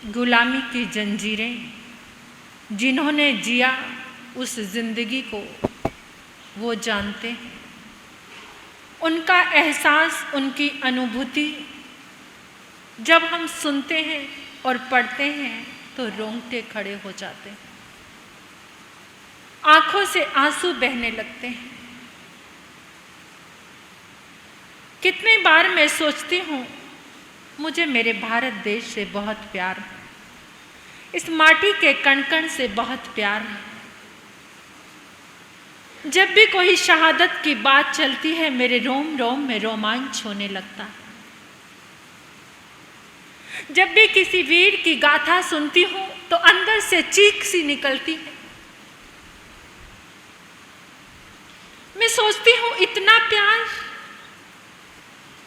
गुलामी की जंजीरें जिन्होंने जिया उस जिंदगी को वो जानते हैं। उनका एहसास, उनकी अनुभूति जब हम सुनते हैं और पढ़ते हैं तो रोंगटे खड़े हो जाते हैं, आंखों से आंसू बहने लगते हैं। कितनी बार मैं सोचती हूँ मुझे मेरे भारत देश से बहुत प्यार है, इस माटी के कण कण से बहुत प्यार है। जब भी कोई शहादत की बात चलती है मेरे रोम रोम में रोमांच होने लगता है। जब भी किसी वीर की गाथा सुनती हूँ तो अंदर से चीख सी निकलती है। मैं सोचती हूँ इतना प्यार,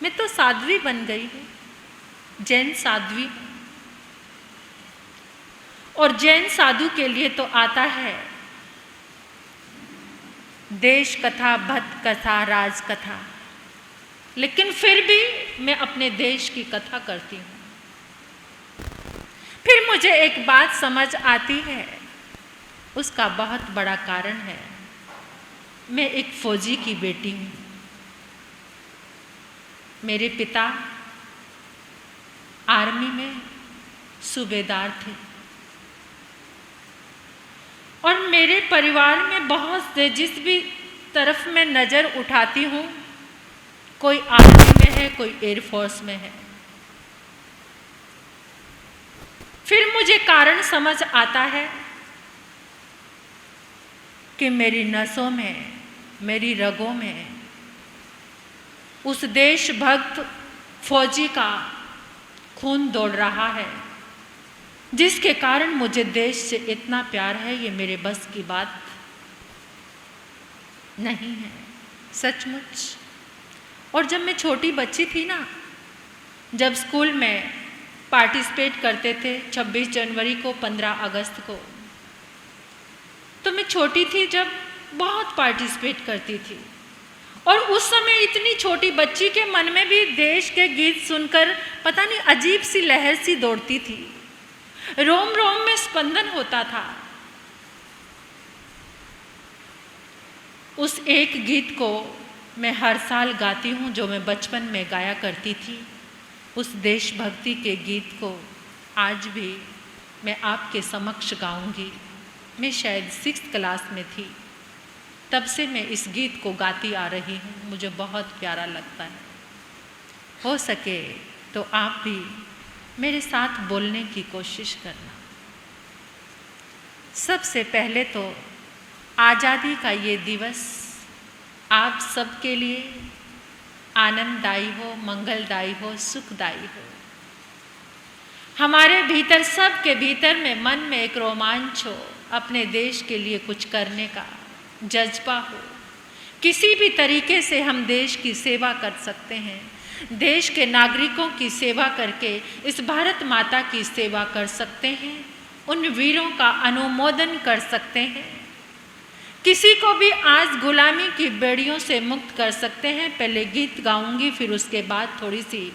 मैं तो साध्वी बन गई हूँ, जैन साध्वी। और जैन साधु के लिए तो आता है देश कथा, भक्त कथा, राज कथा, लेकिन फिर भी मैं अपने देश की कथा करती हूँ। फिर मुझे एक बात समझ आती है, उसका बहुत बड़ा कारण है मैं एक फौजी की बेटी हूँ। मेरे पिता आर्मी में सूबेदार थे और मेरे परिवार में बहुत से, जिस भी तरफ मैं नज़र उठाती हूँ, कोई आर्मी में है, कोई एयरफोर्स में है। फिर मुझे कारण समझ आता है कि मेरी नसों में, मेरी रगों में उस देशभक्त फौजी का खून दौड़ रहा है, जिसके कारण मुझे देश से इतना प्यार है। ये मेरे बस की बात नहीं है, सचमुच। और जब मैं छोटी बच्ची थी ना, जब स्कूल में पार्टिसिपेट करते थे 26 जनवरी को, 15 अगस्त को, तो मैं छोटी थी जब बहुत पार्टिसिपेट करती थी। और उस समय इतनी छोटी बच्ची के मन में भी देश के गीत सुनकर पता नहीं अजीब सी लहर सी दौड़ती थी, रोम रोम में स्पंदन होता था। उस एक गीत को मैं हर साल गाती हूँ जो मैं बचपन में गाया करती थी। उस देशभक्ति के गीत को आज भी मैं आपके समक्ष गाऊंगी। मैं शायद 6th क्लास में थी, तब से मैं इस गीत को गाती आ रही हूँ। मुझे बहुत प्यारा लगता है। हो सके तो आप भी मेरे साथ बोलने की कोशिश करना। सबसे पहले तो आज़ादी का ये दिवस आप सबके लिए आनंददायी हो, मंगलदायी हो, सुखदायी हो। हमारे भीतर, सबके भीतर में मन में एक रोमांच हो, अपने देश के लिए कुछ करने का जज्बा हो। किसी भी तरीके से हम देश की सेवा कर सकते हैं, देश के नागरिकों की सेवा करके इस भारत माता की सेवा कर सकते हैं, उन वीरों का अनुमोदन कर सकते हैं, किसी को भी आज गुलामी की बेड़ियों से मुक्त कर सकते हैं। पहले गीत गाऊंगी, फिर उसके बाद थोड़ी सी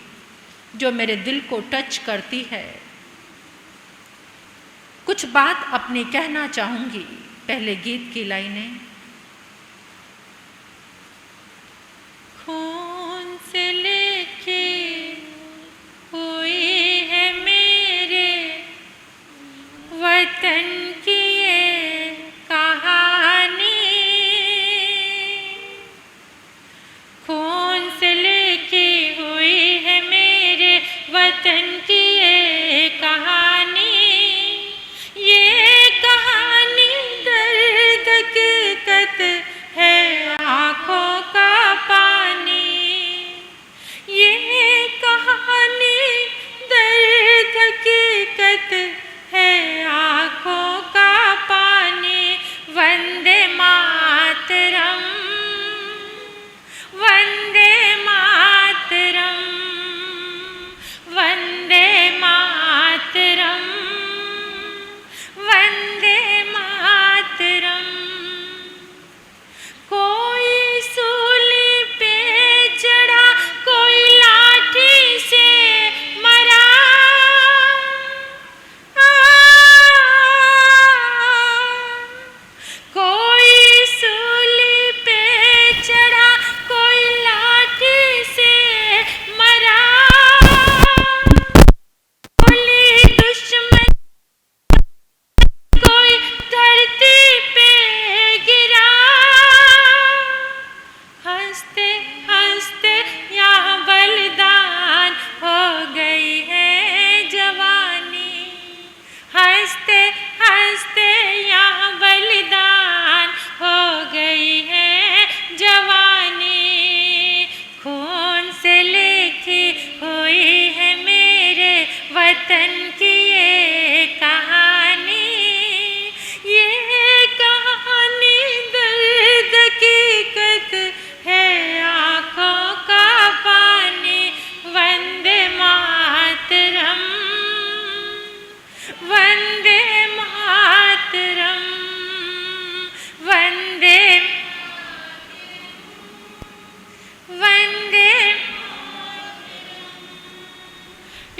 जो मेरे दिल को टच करती है कुछ बात अपनी कहना चाहूँगी। पहले गीत की लाइनें। खून से लिखी हुई है मेरे वतन की ये कहानी, खून से लिखी हुई है मेरे वतन की ये कहानी। ये कहानी दर्द हकीकत है, आँखों का पानी।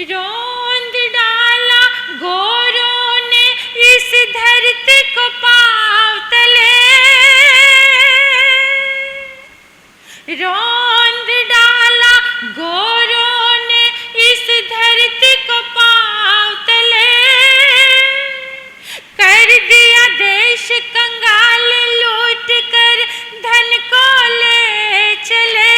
रौंद डाला गोरों ने इस धरती को पांव तले, रौंद डाला गोरों ने इस धरती को पांव तले, कर दिया देश कंगाल लूट कर धन को ले चले,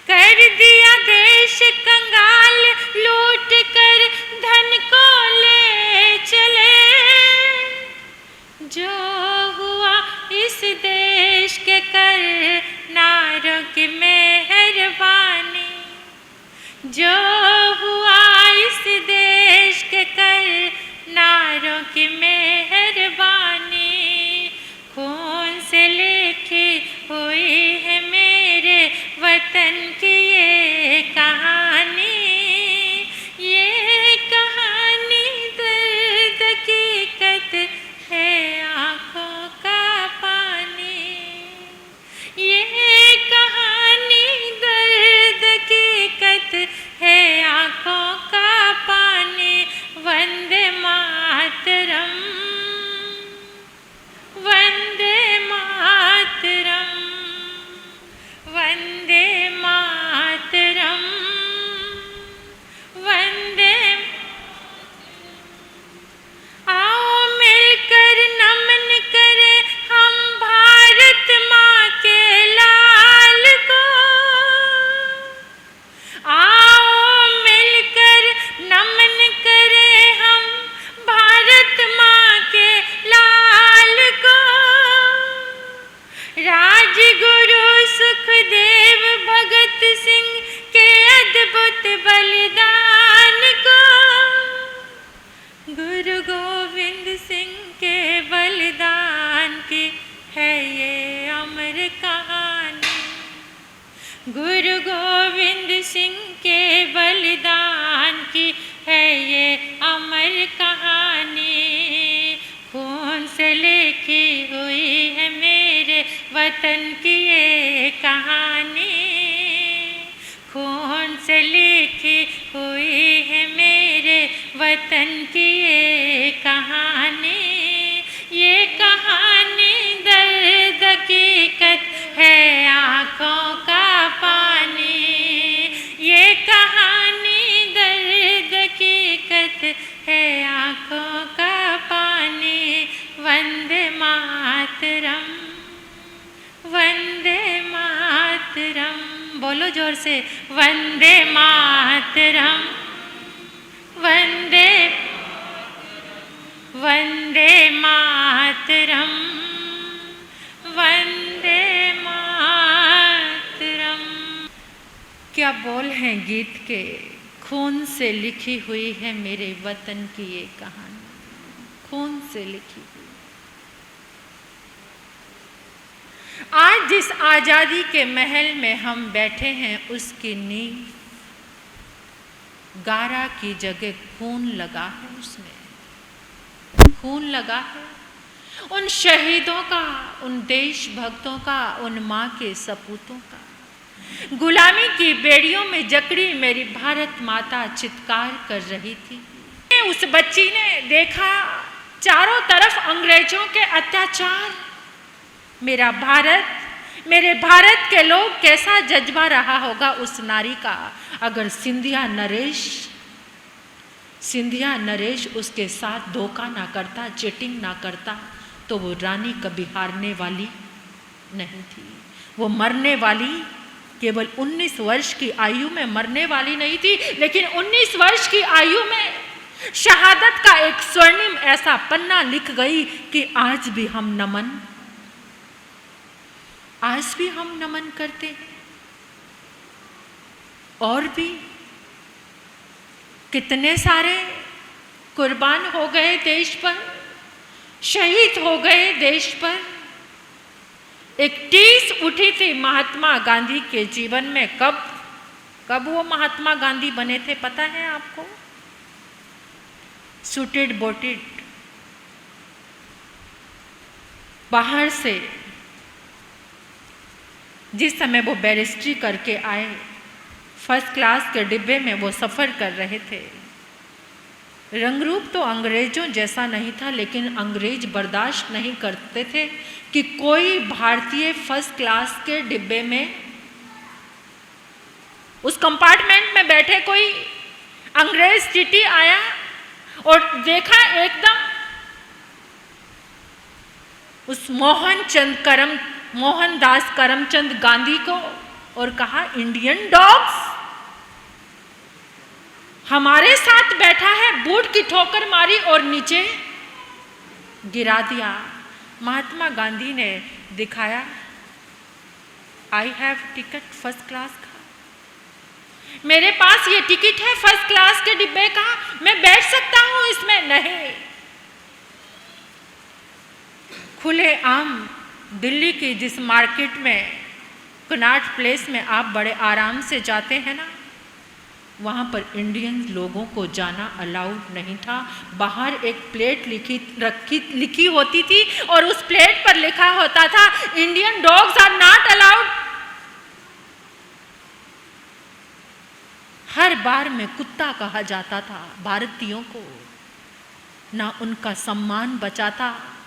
कर दिया देश कंगाल लूट कर धन को ले चले। जो हुआ इस देश के करनारों की मेहरबानी, जो हुआ इस देश के करनारों की मेहरबानी, खून से लिखी हुई है मेरे वतन की ये कहानी, ये कहानी दर्द हकीकत है आँखों का पानी, ये कहानी दर्द हकीकत है आँखों का पानी। वंदे मातरम, वंदे मातरम, वंदे मातरम, वंदे। आओ मिलकर नमन करें हम भारत माँ के लाल को, आओ मिलकर नमन करें हम भारत माँ के लाल को। राजगुरु सुखदेव भगत सिंह के अद्भुत बलिदान को, गुरु गोविंद सिंह के बलिदान की है ये अमर कहानी, गुरु गोविंद सिंह के बलिदान की है ये अमर कहानी। खून से लिखी हुई है मेरे वतन की ये कहानी, खून से लिखी हुई है मेरे वतन की ये कहानी, ये कहानी दर्द हकीकत है आँखों का पानी, ये कहानी दर्द हकीकत है आँखों का पानी। वंदे मातरम, वंदे मातरम, बोलो जोर से, वंदे मातरम, वंदे, वंदे मातरम, वंदे मातरम। क्या बोल हैं गीत के, खून से लिखी हुई है मेरे वतन की ये कहानी, खून से लिखी हुई। आज जिस आज़ादी के महल में हम बैठे हैं उसकी नींव गारा की जगह खून लगा है, उसमें खून लगा है। उन शहीदों का, उन देशभक्तों का, उन माँ के सपूतों का। गुलामी की बेड़ियों में जकड़ी मेरी भारत माता चित्कार कर रही थी। उस बच्ची ने देखा चारों तरफ अंग्रेजों के अत्याचार। मेरा भारत, मेरे भारत के लोग, कैसा जज्बा रहा होगा उस नारी का अगर सिंधिया नरेश उसके साथ धोखा ना करता, चीटिंग ना करता, तो वो रानी कभी हारने वाली नहीं थी। वो मरने वाली, केवल 19 वर्ष की आयु में मरने वाली नहीं थी, लेकिन 19 वर्ष की आयु में शहादत का एक स्वर्णिम ऐसा पन्ना लिख गई कि आज भी हम नमन करते हैं। और भी कितने सारे कुर्बान हो गए देश पर, शहीद हो गए देश पर। एक टीस उठी थी महात्मा गांधी के जीवन में। कब वो महात्मा गांधी बने थे पता है आपको? सूटेड बोटेड, बाहर से जिस समय वो बैरिस्ट्री करके आए, फर्स्ट क्लास के डिब्बे में वो सफ़र कर रहे थे। रंग रूप तो अंग्रेजों जैसा नहीं था, लेकिन अंग्रेज बर्दाश्त नहीं करते थे कि कोई भारतीय फर्स्ट क्लास के डिब्बे में, उस कंपार्टमेंट में बैठे कोई अंग्रेज टीटी आया और देखा एकदम उस मोहनदास करमचंद गांधी को और कहा, इंडियन डॉग्स हमारे साथ बैठा है। बूट की ठोकर मारी और नीचे गिरा दिया। महात्मा गांधी ने दिखाया, I have ticket first class का, मेरे पास ये टिकट है फर्स्ट क्लास के डिब्बे का, मैं बैठ सकता हूं इसमें। नहीं, खुले आम दिल्ली की जिस मार्केट में, कनॉट प्लेस में आप बड़े आराम से जाते हैं ना, वहाँ पर इंडियन लोगों को जाना अलाउड नहीं था। बाहर एक प्लेट लिखी होती थी और उस प्लेट पर लिखा होता था, Indian dogs are not allowed. हर बार में कुत्ता कहा जाता था भारतीयों को। ना उनका सम्मान बचा था,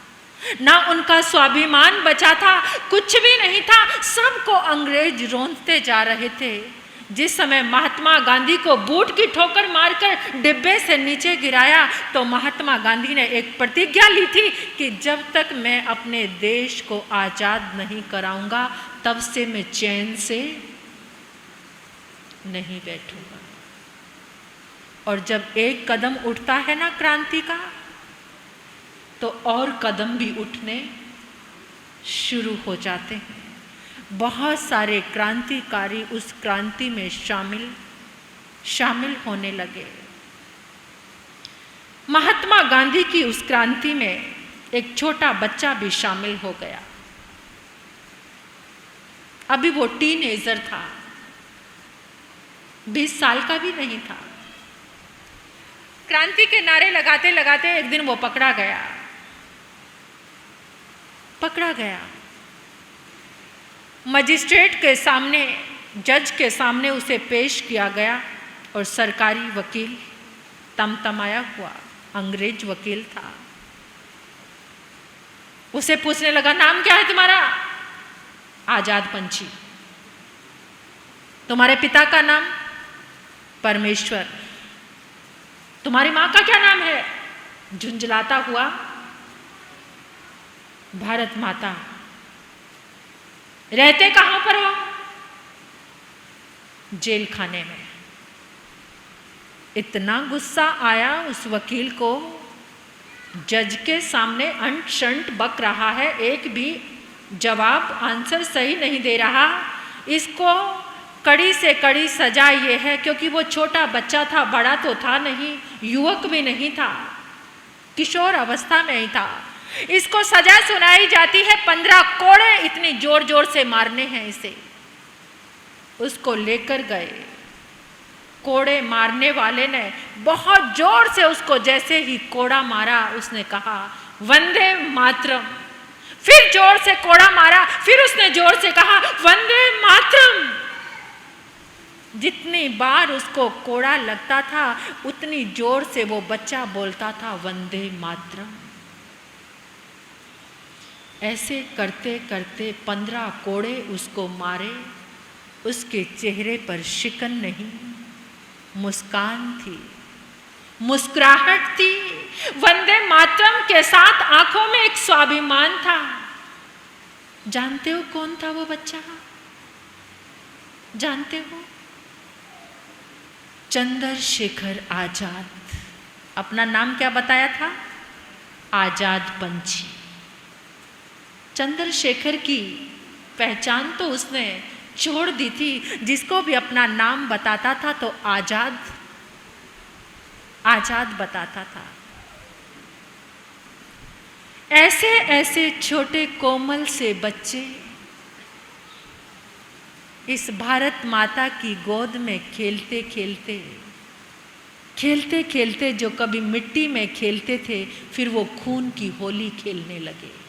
ना उनका स्वाभिमान बचा था, कुछ भी नहीं था। सबको अंग्रेज रोंदते जा रहे थे। जिस समय महात्मा गांधी को बूट की ठोकर मारकर डिब्बे से नीचे गिराया, तो महात्मा गांधी ने एक प्रतिज्ञा ली थी कि जब तक मैं अपने देश को आज़ाद नहीं कराऊंगा, तब से मैं चैन से नहीं बैठूंगा। और जब एक कदम उठता है ना क्रांति का, तो और कदम भी उठने शुरू हो जाते हैं। बहुत सारे क्रांतिकारी उस क्रांति में शामिल होने लगे। महात्मा गांधी की उस क्रांति में एक छोटा बच्चा भी शामिल हो गया। अभी वो टीनेजर था, 20 साल का भी नहीं था। क्रांति के नारे लगाते लगाते एक दिन वो पकड़ा गया। मजिस्ट्रेट के सामने, जज के सामने उसे पेश किया गया और सरकारी वकील तमतमाया हुआ अंग्रेज वकील था। उसे पूछने लगा, नाम क्या है तुम्हारा? आजाद पंछी। तुम्हारे पिता का नाम? परमेश्वर। तुम्हारी मां का क्या नाम है? झुंझलाता हुआ भारत माता। रहते कहां पर हो? जेल खाने में। इतना गुस्सा आया उस वकील को, जज के सामने अंट शंट बक रहा है, एक भी जवाब आंसर सही नहीं दे रहा। इसको कड़ी से कड़ी सजा ये है, क्योंकि वो छोटा बच्चा था, बड़ा तो था नहीं, युवक भी नहीं था, किशोर अवस्था में ही था। इसको सजा सुनाई जाती है 15 कोड़े, इतनी जोर जोर से मारने हैं इसे। उसको लेकर गए। कोड़े मारने वाले ने बहुत जोर से उसको जैसे ही कोड़ा मारा, उसने कहा, वंदे मातरम। फिर जोर से कोड़ा मारा, फिर उसने जोर से कहा, वंदे मातरम। जितनी बार उसको कोड़ा लगता था, उतनी जोर से वो बच्चा बोलता था, वंदे मातरम। ऐसे करते करते 15 कोड़े उसको मारे। उसके चेहरे पर शिकन नहीं, मुस्कान थी, मुस्कुराहट थी। वंदे मातरम के साथ आंखों में एक स्वाभिमान था। जानते हो कौन था वो बच्चा? जानते हो? चंद्रशेखर आजाद। अपना नाम क्या बताया था? आजाद पंछी। चंद्रशेखर की पहचान तो उसने छोड़ दी थी। जिसको भी अपना नाम बताता था तो आजाद बताता था। ऐसे ऐसे छोटे कोमल से बच्चे इस भारत माता की गोद में खेलते खेलते जो कभी मिट्टी में खेलते थे, फिर वो खून की होली खेलने लगे।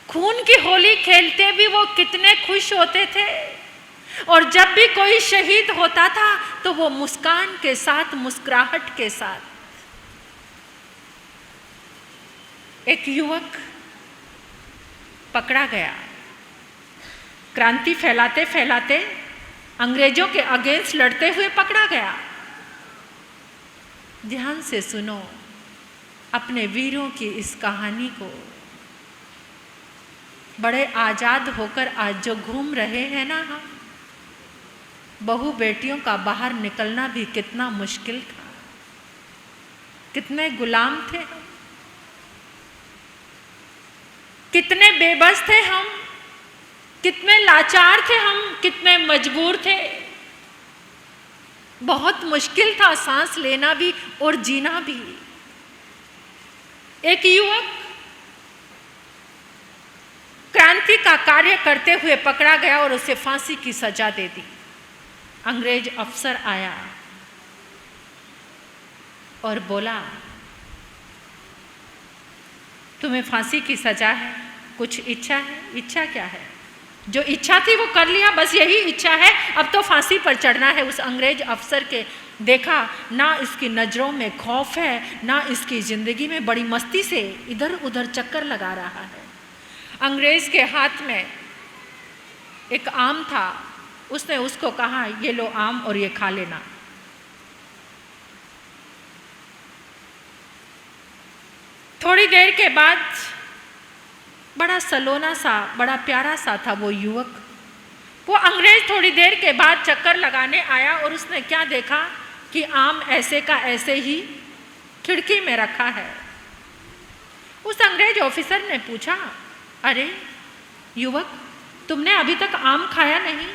खून की होली खेलते भी वो कितने खुश होते थे। और जब भी कोई शहीद होता था तो वो मुस्कान के साथ, मुस्कुराहट के साथ। एक युवक पकड़ा गया, क्रांति फैलाते फैलाते अंग्रेजों के अगेंस्ट लड़ते हुए पकड़ा गया। ध्यान से सुनो अपने वीरों की इस कहानी को। बड़े आज़ाद होकर आज जो घूम रहे हैं ना हम, बहू बेटियों का बाहर निकलना भी कितना मुश्किल था, कितने गुलाम थे हम, कितने बेबस थे हम, कितने लाचार थे हम, कितने मजबूर थे। बहुत मुश्किल था सांस लेना भी और जीना भी। एक युवक क्रांति का कार्य करते हुए पकड़ा गया और उसे फांसी की सजा दे दी। अंग्रेज अफसर आया और बोला, तुम्हें फांसी की सजा है, कुछ इच्छा है? इच्छा क्या है? जो इच्छा थी वो कर लिया, बस यही इच्छा है, अब तो फांसी पर चढ़ना है। उस अंग्रेज अफसर के देखा ना इसकी नज़रों में खौफ है, ना इसकी ज़िंदगी में, बड़ी मस्ती से इधर उधर चक्कर लगा रहा है। अंग्रेज के हाथ में एक आम था, उसने उसको कहा, ये लो आम और ये खा लेना। थोड़ी देर के बाद बड़ा सलोना सा, बड़ा प्यारा सा था वो युवक। वो अंग्रेज थोड़ी देर के बाद चक्कर लगाने आया और उसने क्या देखा कि आम ऐसे का ऐसे ही खिड़की में रखा है। उस अंग्रेज ऑफिसर ने पूछा, अरे युवक, तुमने अभी तक आम खाया नहीं?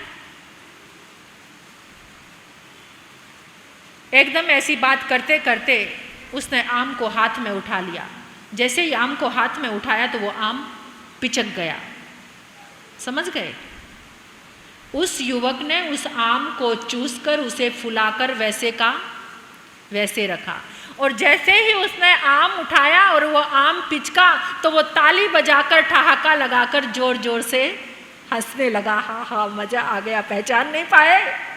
एकदम ऐसी बात करते करते उसने आम को हाथ में उठा लिया। जैसे ही आम को हाथ में उठाया तो वो आम पिचक गया। समझ गए? उस युवक ने उस आम को चूसकर उसे फुलाकर वैसे का वैसे रखा, और जैसे ही उसने आम उठाया और वो आम पिचका तो वो ताली बजाकर, ठहाका लगाकर जोर जोर से हंसने लगा। हाँ हाँ, मजा आ गया, पहचान नहीं पाए।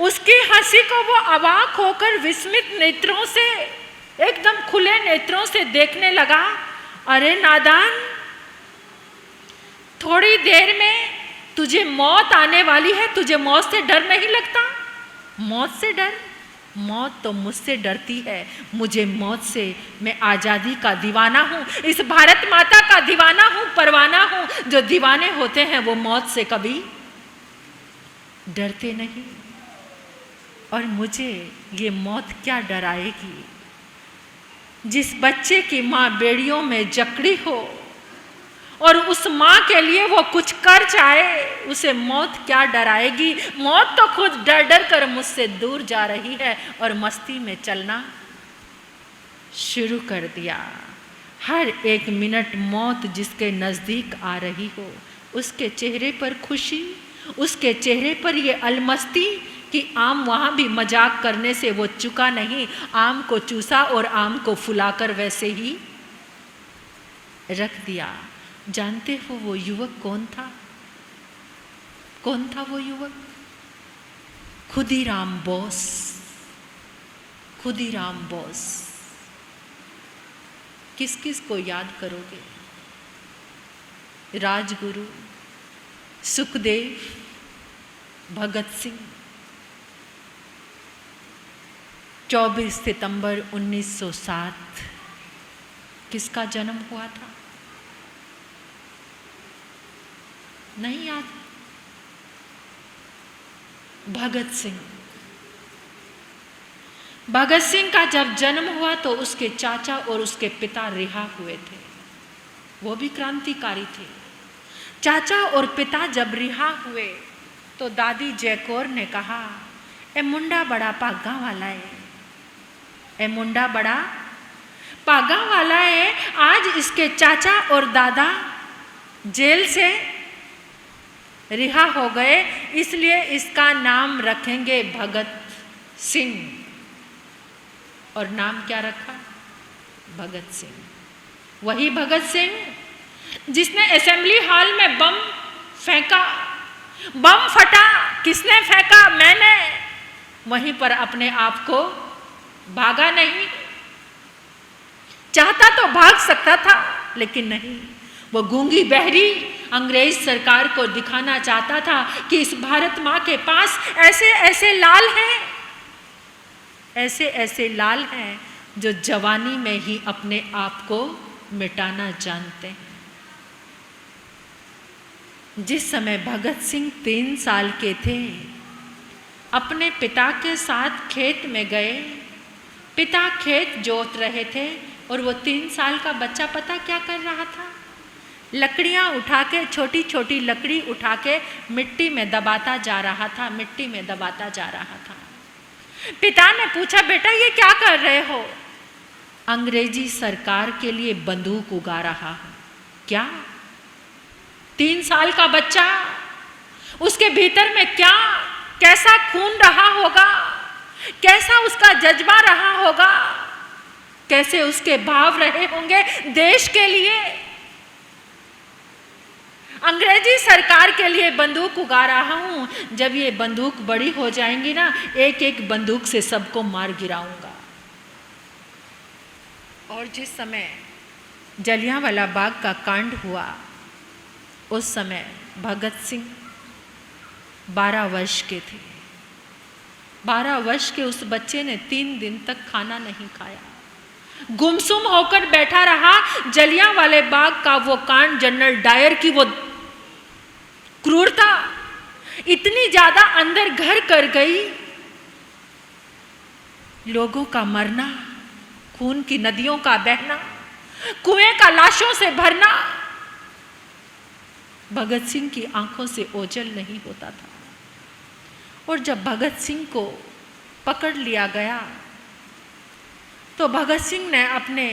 उसकी हंसी को वो अवाक होकर विस्मित नेत्रों से, एकदम खुले नेत्रों से देखने लगा। अरे नादान, थोड़ी देर में तुझे मौत आने वाली है, तुझे मौत से डर नहीं लगता? मौत से डर? मौत तो मुझसे डरती है, मुझे मौत से, मैं आज़ादी का दीवाना हूँ, इस भारत माता का दीवाना हूँ, परवाना हूँ। जो दीवाने होते हैं वो मौत से कभी डरते नहीं। और मुझे ये मौत क्या डराएगी? जिस बच्चे की माँ बेड़ियों में जकड़ी हो और उस माँ के लिए वो कुछ कर जाए, उसे मौत क्या डराएगी? मौत तो खुद डर डर कर मुझसे दूर जा रही है और मस्ती में चलना शुरू कर दिया। हर एक मिनट मौत जिसके नज़दीक आ रही हो, उसके चेहरे पर खुशी, उसके चेहरे पर ये अलमस्ती कि आम वहाँ भी मजाक करने से वो चुका नहीं, आम को चूसा और आम को फुलाकर वैसे ही रख दिया। जानते हो वो युवक कौन था? कौन था वो युवक? खुदीराम बोस। खुदीराम बोस। किस किस को याद करोगे? राजगुरु, सुखदेव, भगत सिंह। 24 सितंबर 1907 किसका जन्म हुआ था? नहीं याद? भगत सिंह। भगत सिंह का जब जन्म हुआ तो उसके चाचा और उसके पिता रिहा हुए थे, वो भी क्रांतिकारी थे। चाचा और पिता जब रिहा हुए तो दादी जयकौर ने कहा, ए मुंडा बड़ा पागा वाला है, ए मुंडा बड़ा पागा वाला है। आज इसके चाचा और दादा जेल से रिहा हो गए, इसलिए इसका नाम रखेंगे भगत सिंह। और नाम क्या रखा? भगत सिंह। वही भगत सिंह जिसने असेंबली हॉल में बम फेंका, बम फटा, किसने फेंका? मैंने। वहीं पर अपने आप को भागा नहीं। चाहता तो भाग सकता था, लेकिन नहीं। वो गूंगी बहरी अंग्रेज सरकार को दिखाना चाहता था कि इस भारत माँ के पास ऐसे ऐसे लाल हैं, ऐसे ऐसे लाल हैं जो जवानी में ही अपने आप को मिटाना जानते हैं। जिस समय भगत सिंह 3 साल के थे, अपने पिता के साथ खेत में गए। पिता खेत जोत रहे थे और वो 3 साल का बच्चा पता क्या कर रहा था? लकड़ियाँ उठा के, छोटी छोटी लकड़ी उठा के मिट्टी में दबाता जा रहा था, मिट्टी में दबाता जा रहा था। पिता ने पूछा, बेटा ये क्या कर रहे हो? अंग्रेजी सरकार के लिए बंदूक उगा रहा हूँ। क्या? 3 साल का बच्चा, उसके भीतर में क्या, कैसा खून रहा होगा, कैसा उसका जज्बा रहा होगा, कैसे उसके भाव रहे होंगे देश के लिए। अंग्रेजी सरकार के लिए बंदूक उगा रहा हूं, जब ये बंदूक बड़ी हो जाएंगी ना, एक एक बंदूक से सबको मार गिराऊंगा। और जिस समय जलियांवाला बाग का कांड हुआ, उस समय भगत सिंह 12 वर्ष के थे। 12 वर्ष के उस बच्चे ने 3 दिन तक खाना नहीं खाया, गुमसुम होकर बैठा रहा। जलियांवाले बाग का वो कांड, जनरल डायर की वो क्रूरता इतनी ज्यादा अंदर घर कर गई। लोगों का मरना, खून की नदियों का बहना, कुएं का लाशों से भरना, भगत सिंह की आंखों से ओझल नहीं होता था। और जब भगत सिंह को पकड़ लिया गया तो भगत सिंह ने अपने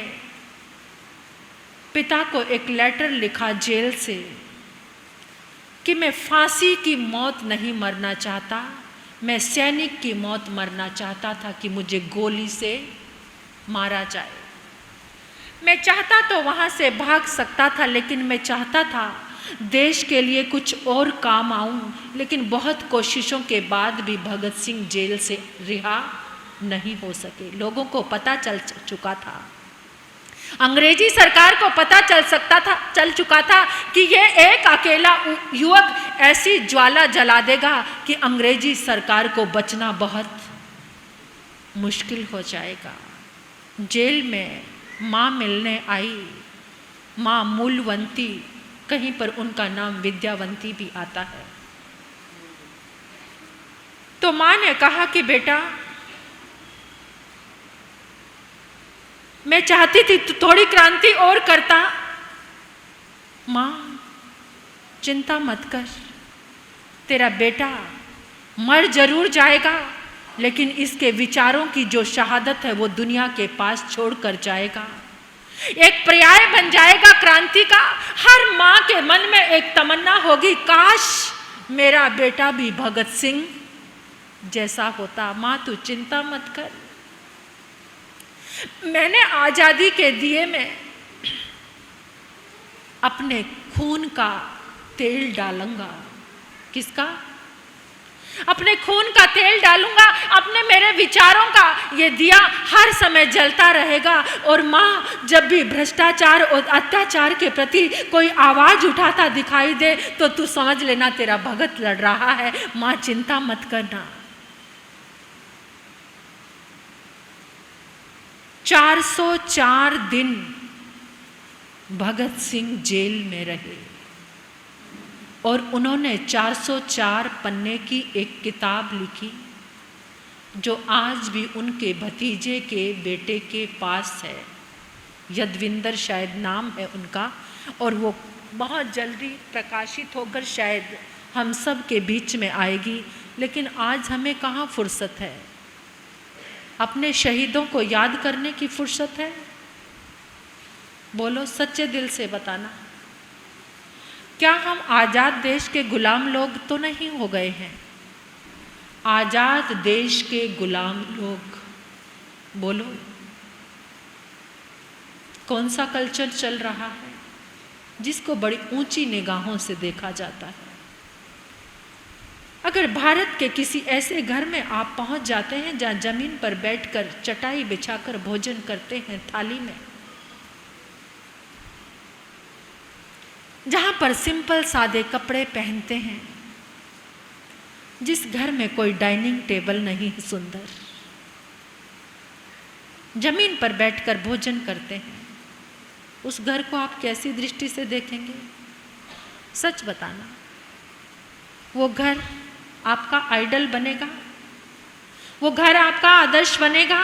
पिता को एक लेटर लिखा जेल से कि मैं फांसी की मौत नहीं मरना चाहता, मैं सैनिक की मौत मरना चाहता था कि मुझे गोली से मारा जाए। मैं चाहता तो वहाँ से भाग सकता था, लेकिन मैं चाहता था देश के लिए कुछ और काम आऊं। लेकिन बहुत कोशिशों के बाद भी भगत सिंह जेल से रिहा नहीं हो सके। लोगों को पता चल चुका था, अंग्रेजी सरकार को पता चल चुका था कि ये एक अकेला युवक ऐसी ज्वाला जला देगा कि अंग्रेजी सरकार को बचना बहुत मुश्किल हो जाएगा। जेल में माँ मिलने आई, माँ मूलवंती, कहीं पर उनका नाम विद्यावंती भी आता है। तो माँ ने कहा कि बेटा, मैं चाहती थी तो थोड़ी क्रांति और करता। माँ चिंता मत कर, तेरा बेटा मर जरूर जाएगा, लेकिन इसके विचारों की जो शहादत है वो दुनिया के पास छोड़कर जाएगा, एक पर्याय बन जाएगा क्रांति का। हर माँ के मन में एक तमन्ना होगी, काश मेरा बेटा भी भगत सिंह जैसा होता। माँ तू चिंता मत कर, मैंने आजादी के दिए में अपने खून का तेल डालूंगा। किसका? अपने खून का तेल डालूंगा, अपने मेरे विचारों का ये दिया हर समय जलता रहेगा। और माँ जब भी भ्रष्टाचार और अत्याचार के प्रति कोई आवाज उठाता दिखाई दे तो तू समझ लेना तेरा भगत लड़ रहा है। माँ चिंता मत करना। 404 दिन भगत सिंह जेल में रहे और उन्होंने 404 पन्ने की एक किताब लिखी जो आज भी उनके भतीजे के बेटे के पास है। यदविंदर शायद नाम है उनका, और वो बहुत जल्दी प्रकाशित होकर शायद हम सब के बीच में आएगी। लेकिन आज हमें कहाँ फुर्सत है, अपने शहीदों को याद करने की फुर्सत है? बोलो सच्चे दिल से बताना, क्या हम आज़ाद देश के गुलाम लोग तो नहीं हो गए हैं? आज़ाद देश के गुलाम लोग, बोलो कौन सा कल्चर चल रहा है जिसको बड़ी ऊंची निगाहों से देखा जाता है? अगर भारत के किसी ऐसे घर में आप पहुंच जाते हैं जहां जमीन पर बैठकर चटाई बिछाकर भोजन करते हैं थाली में, जहां पर सिंपल सादे कपड़े पहनते हैं, जिस घर में कोई डाइनिंग टेबल नहीं है सुंदर, जमीन पर बैठकर भोजन करते हैं, उस घर को आप कैसी दृष्टि से देखेंगे? सच बताना। वो घर आपका आइडल बनेगा? वो घर आपका आदर्श बनेगा?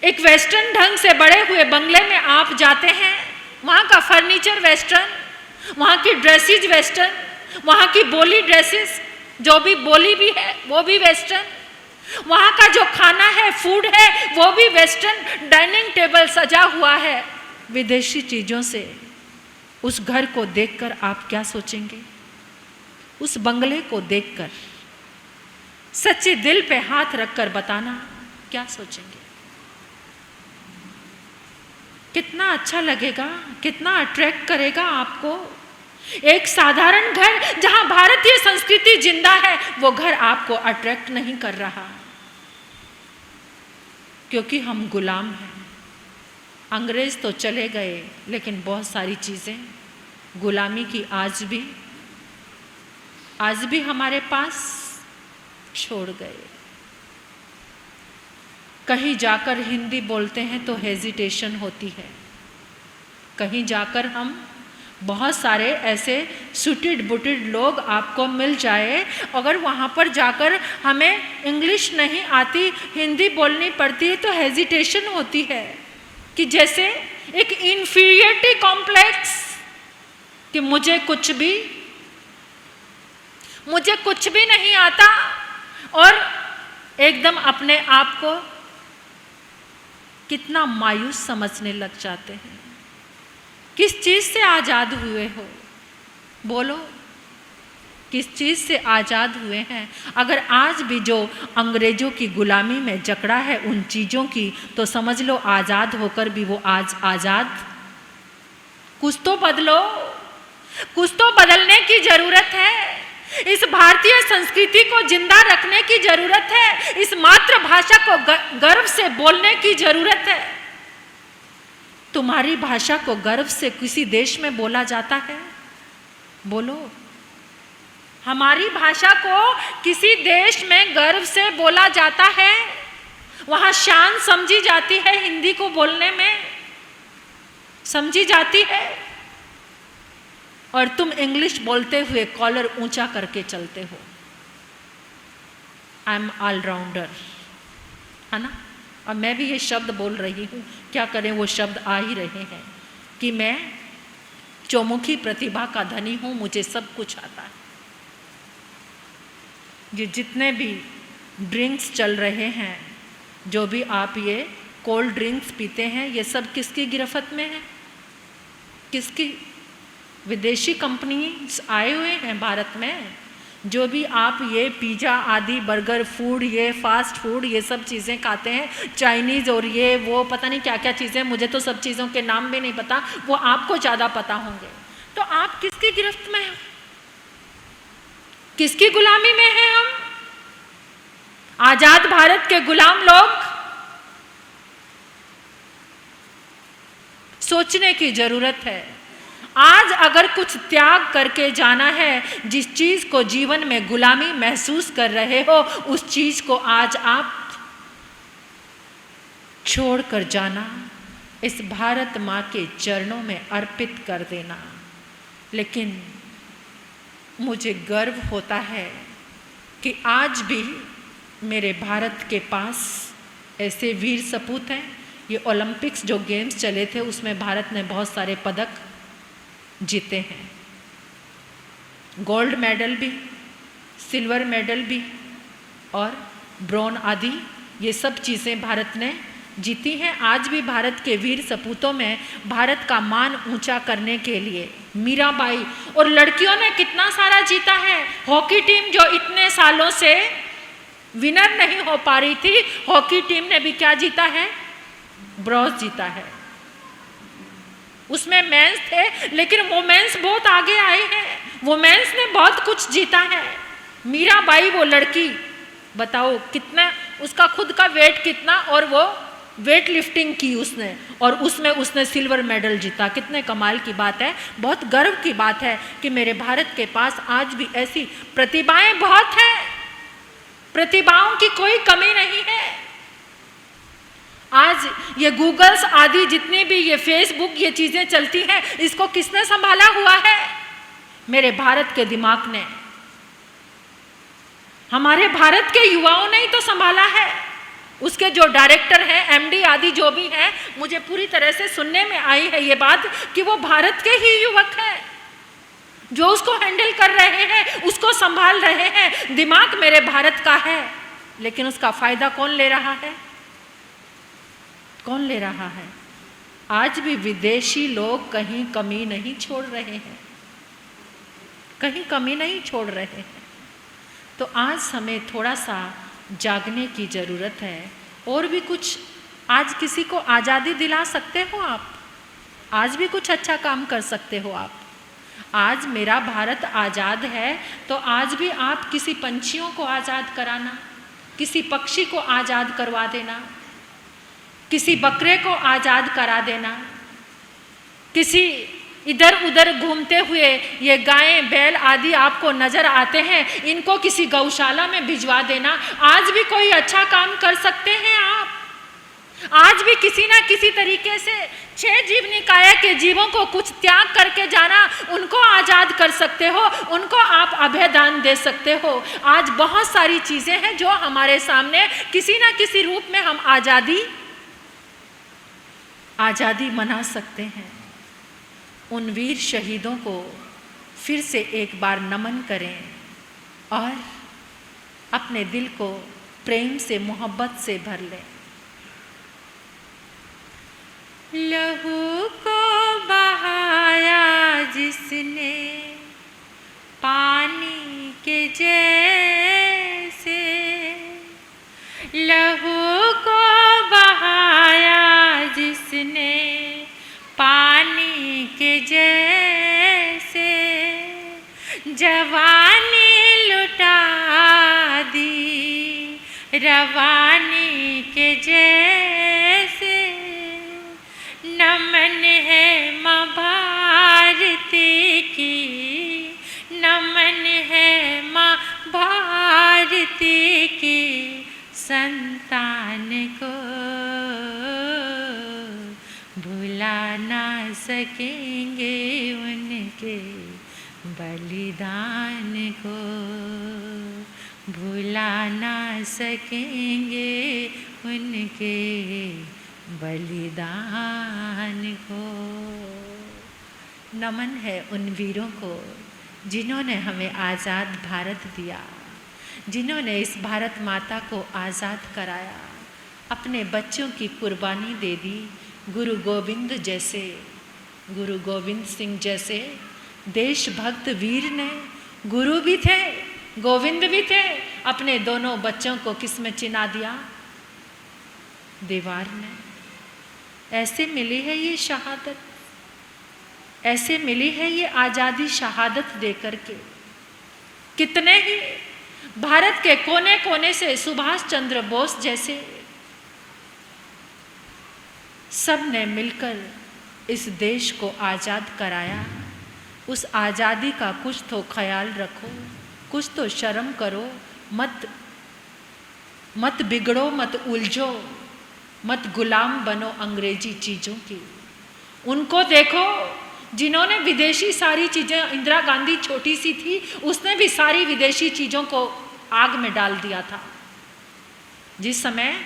एक वेस्टर्न ढंग से बड़े हुए बंगले में आप जाते हैं, वहां का फर्नीचर वेस्टर्न, वहां की ड्रेसेज वेस्टर्न, वहां की बोली ड्रेसेस, जो भी बोली भी है वो भी वेस्टर्न, वहां का जो खाना है, फूड है, वो भी वेस्टर्न, डाइनिंग टेबल सजा हुआ है विदेशी चीजों से। उस घर को देखकर आप क्या सोचेंगे? उस बंगले को देखकर सच्चे दिल पे हाथ रखकर बताना, क्या सोचेंगे? कितना अच्छा लगेगा, कितना अट्रैक्ट करेगा आपको? एक साधारण घर जहां भारतीय संस्कृति जिंदा है, वो घर आपको अट्रैक्ट नहीं कर रहा, क्योंकि हम गुलाम हैं। अंग्रेज तो चले गए, लेकिन बहुत सारी चीजें गुलामी की आज भी हमारे पास छोड़ गए। कहीं जाकर हिंदी बोलते हैं तो हेजिटेशन होती है, कहीं जाकर हम बहुत सारे ऐसे सुटेड बुटेड लोग आपको मिल जाए, अगर वहाँ पर जाकर हमें इंग्लिश नहीं आती, हिंदी बोलनी पड़ती है तो हेजिटेशन होती है, कि जैसे एक इन्फीरियरिटी कॉम्प्लेक्स, कि मुझे कुछ भी नहीं आता, और एकदम अपने आप को कितना मायूस समझने लग जाते हैं। किस चीज से आजाद हुए हो? बोलो, किस चीज से आजाद हुए हैं? अगर आज भी जो अंग्रेजों की गुलामी में जकड़ा है उन चीजों की, तो समझ लो आजाद होकर भी वो आज आजाद। कुछ तो बदलो, कुछ तो बदलने की जरूरत है। इस भारतीय संस्कृति को जिंदा रखने की जरूरत है। इस मातृभाषा को गर्व से बोलने की जरूरत है। तुम्हारी भाषा को गर्व से किसी देश में बोला जाता है? बोलो। हमारी भाषा को किसी देश में गर्व से बोला जाता है? वहां शान समझी जाती है, हिंदी को बोलने में समझी जाती है, और तुम इंग्लिश बोलते हुए कॉलर ऊंचा करके चलते हो। आई एम ऑलराउंडर, है ना? और मैं भी ये शब्द बोल रही हूँ, क्या करें, वो शब्द आ ही रहे हैं कि मैं चौमुखी प्रतिभा का धनी हूँ, मुझे सब कुछ आता है। ये जितने भी ड्रिंक्स चल रहे हैं, जो भी आप ये कोल्ड ड्रिंक्स पीते हैं, ये सब किसकी गिरफ्त में है? किसकी? विदेशी कंपनीज आए हुए हैं भारत में। जो भी आप ये पिज़्ज़ा आदि बर्गर फूड, ये फास्ट फूड, ये सब चीज़ें खाते हैं, चाइनीज़ और ये वो पता नहीं क्या क्या चीज़ें, मुझे तो सब चीज़ों के नाम भी नहीं पता, वो आपको ज़्यादा पता होंगे। तो आप किसकी गिरफ्त में हैं? किसकी गुलामी में हैं हम? आजाद भारत के गुलाम लोग। सोचने की जरूरत है। आज अगर कुछ त्याग करके जाना है, जिस चीज को जीवन में गुलामी महसूस कर रहे हो, उस चीज को आज आप छोड़कर जाना, इस भारत माँ के चरणों में अर्पित कर देना। लेकिन मुझे गर्व होता है कि आज भी मेरे भारत के पास ऐसे वीर सपूत हैं। ये ओलंपिक्स जो गेम्स चले थे, उसमें भारत ने बहुत सारे पदक जीते हैं, गोल्ड मेडल भी, सिल्वर मेडल भी और ब्रोंज आदि, ये सब चीज़ें भारत ने जीती हैं। आज भी भारत के वीर सपूतों में भारत का मान ऊंचा करने के लिए मीराबाई और लड़कियों ने कितना सारा जीता है। हॉकी टीम जो इतने सालों से विनर नहीं हो पा रही थी, हॉकी टीम ने भी क्या जीता है? ब्रॉन्ज जीता है। उसमें मेंस थे, लेकिन वुमेन्स बहुत आगे आए हैं, वुमेन्स ने बहुत कुछ जीता है। मीराबाई वो लड़की, बताओ कितना उसका खुद का वेट कितना, और वो वेट लिफ्टिंग की उसने, और उसमें उसने सिल्वर मेडल जीता। कितने कमाल की बात है, बहुत गर्व की बात है कि मेरे भारत के पास आज भी ऐसी प्रतिभाएं बहुत हैं, प्रतिभाओं की कोई कमी नहीं है। आज ये गूगल्स आदि जितने भी ये फेसबुक ये चीजें चलती हैं, इसको किसने संभाला हुआ है? मेरे भारत के दिमाग ने, हमारे भारत के युवाओं ने ही तो संभाला है। उसके जो डायरेक्टर हैं, एमडी आदि जो भी हैं, मुझे पूरी तरह से सुनने में आई है ये बात कि वो भारत के ही युवक हैं जो उसको हैंडल कर रहे हैं, उसको संभाल रहे हैं। दिमाग मेरे भारत का है, लेकिन उसका फायदा कौन ले रहा है? कौन ले रहा है? आज भी विदेशी लोग कहीं कमी नहीं छोड़ रहे हैं, कहीं कमी नहीं छोड़ रहे हैं। तो आज हमें थोड़ा सा जागने की ज़रूरत है। और भी कुछ, आज किसी को आज़ादी दिला सकते हो आप, आज भी कुछ अच्छा काम कर सकते हो आप। आज मेरा भारत आज़ाद है, तो आज भी आप किसी पंछियों को आज़ाद कराना, किसी पक्षी को आज़ाद करवा देना, किसी बकरे को आज़ाद करा देना, किसी इधर उधर घूमते हुए ये गायें बैल आदि आपको नजर आते हैं, इनको किसी गौशाला में भिजवा देना। आज भी कोई अच्छा काम कर सकते हैं आप। आज भी किसी ना किसी तरीके से 6 जीव निकाय के जीवों को कुछ त्याग करके जाना, उनको आज़ाद कर सकते हो, उनको आप अभयदान दे सकते हो। आज बहुत सारी चीज़ें हैं जो हमारे सामने किसी ना किसी रूप में हम आज़ादी मना सकते हैं। उन वीर शहीदों को फिर से एक बार नमन करें और अपने दिल को प्रेम से, मोहब्बत से भर लें। लहू को बहाया जिसने पानी के जैसे, लहू को बहाया जिसने पानी के जैसे, जवानी लुटा दी रवानी के जैसे। नमन है माँ भारती की, नमन है माँ भारती की संतान को, भुला ना सकेंगे उनके बलिदान को, भुला ना सकेंगे उनके बलिदान को। नमन है उन वीरों को जिन्होंने हमें आज़ाद भारत दिया, जिन्होंने इस भारत माता को आज़ाद कराया, अपने बच्चों की कुर्बानी दे दी। गुरु गोविंद जैसे, गुरु गोविंद सिंह जैसे देशभक्त वीर ने, गुरु भी थे, गोविंद भी थे, अपने दोनों बच्चों को किस में चिना दिया? दीवार में। ऐसे मिली है ये शहादत, ऐसे मिली है ये आज़ादी शहादत दे करके। कितने ही भारत के कोने कोने से सुभाष चंद्र बोस जैसे सब ने मिलकर इस देश को आज़ाद कराया। उस आज़ादी का कुछ तो ख्याल रखो, कुछ तो शर्म करो, मत बिगड़ो, मत उलझो, मत गुलाम बनो अंग्रेजी चीज़ों की। उनको देखो जिन्होंने विदेशी सारी चीज़ें, इंदिरा गांधी छोटी सी थी, उसने भी सारी विदेशी चीज़ों को आग में डाल दिया था। जिस समय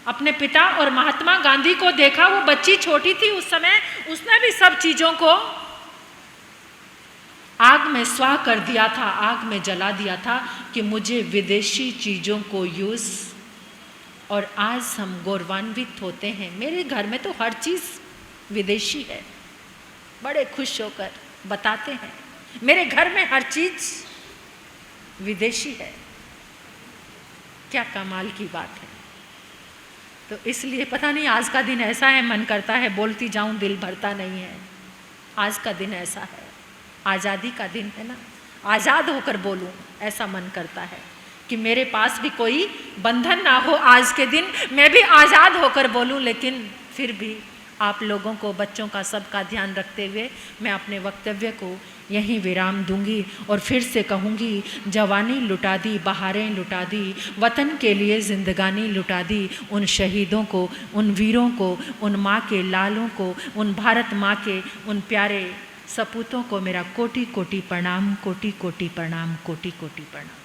अपने पिता और महात्मा गांधी को देखा, वो बच्ची छोटी थी उस समय, उसने भी सब चीज़ों को आग में स्वाह कर दिया था, आग में जला दिया था कि मुझे विदेशी चीज़ों को यूज़। और आज हम गौरवान्वित होते हैं, मेरे घर में तो हर चीज़ विदेशी है, बड़े खुश होकर बताते हैं मेरे घर में हर चीज़ विदेशी है। क्या कमाल की बात है। तो इसलिए पता नहीं आज का दिन ऐसा है, मन करता है बोलती जाऊं, दिल भरता नहीं है। आज का दिन ऐसा है, आज़ादी का दिन है ना, आज़ाद होकर बोलूं ऐसा मन करता है कि मेरे पास भी कोई बंधन ना हो आज के दिन, मैं भी आज़ाद होकर बोलूं। लेकिन फिर भी आप लोगों को, बच्चों का, सबका ध्यान रखते हुए मैं अपने वक्तव्य को यहीं विराम दूंगी और फिर से कहूँगी, जवानी लुटा दी, बहारें लुटा दी, वतन के लिए जिंदगानी लुटा दी। उन शहीदों को, उन वीरों को, उन माँ के लालों को, उन भारत माँ के उन प्यारे सपूतों को मेरा कोटि कोटि प्रणाम, कोटि कोटि प्रणाम, कोटि कोटि प्रणाम।